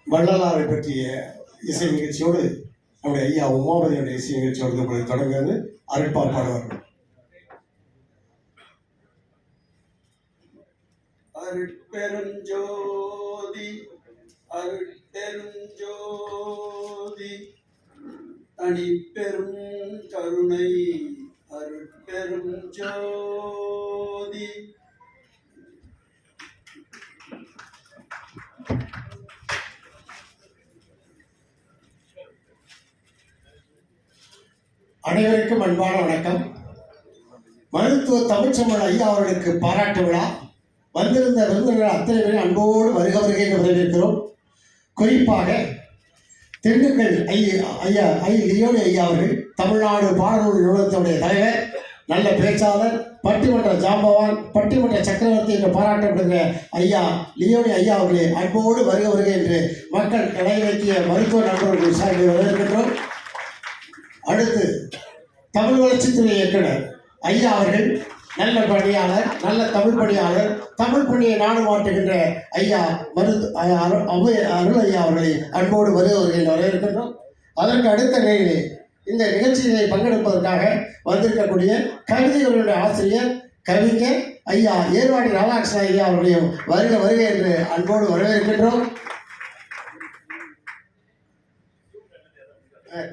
வள்ளலாரை பற்றிய இசை நிகழ்ச்சியோடு நம்முடைய ஐயா உமாபதியுடைய இசை நிகழ்ச்சியோடு தொடங்குகிறது. அருட்பால் பாடுவார்கள். அருட்பெருஞ்சோதி அருட்பெருஞ்சோதி தனிப்பெரும் கருணை அருட்பெருஞ்சோதி. அனைவருக்கும் அன்பான வணக்கம். மருத்துவ தமிழ்ச்செம்மல் ஐயா அவர்களுக்கு பாராட்டு விழா. வந்திருந்த விருந்தினர்கள் அத்தனை பேரும் அன்போடு வருக வருகை என்று வரவேற்கிறோம். குறிப்பாக திண்டுக்கல் ஐயா லியோனி ஐயா அவர்கள், தமிழ்நாடு பாடநூல் நிறுவனத்துடைய தலைவர், நல்ல பேச்சாளர், பட்டிமன்ற ஜாம்பவான், பட்டிமன்ற சக்கரவர்த்தி என்று பாராட்டப்படுகிற ஐயா லியோனி ஐயா அவர்களே அன்போடு வருக வருகை என்று மக்கள் இடையிலக்கிய மருத்துவ நண்பர்கள் சார்பில் வரவேற்கின்றோம். அடுத்து தமிழ் வளர்ச்சித்துறை இயக்குனர் ஐயா அவர்கள், நல்ல பணியாளர், நல்ல தமிழ் பணியாளர், தமிழ் பணியை நாடு மாற்றுகின்ற ஐயா அருள் ஐயா அவர்களை அன்போடு வருகிறவர்கள் வரவேற்கின்றோம். அதற்கு அடுத்த நிலையிலே இந்த நிகழ்ச்சியை பங்கெடுப்பதற்காக வந்திருக்கக்கூடிய கவிதைகளுடைய ஆசிரியர், கவிஞர் ஐயா ஏர்வாடி ராதாகிருஷ்ணன் ஐயா அவர்களையும் வருக வருக என்று அன்போடு வரவேற்கின்றோம்.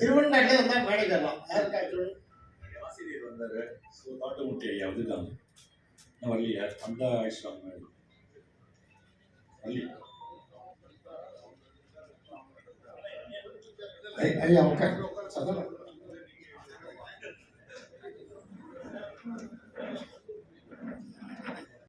திருவண்ணாட்டிலே வந்தால் மேடை தரலாம். ஆசிரியர் வந்தாரு, காட்டுமுட்டி ஐயா வந்துட்டாங்க. வள்ளியா அந்த ஆயிடுச்சாங்க வள்ளி ஐயா உட்கார்.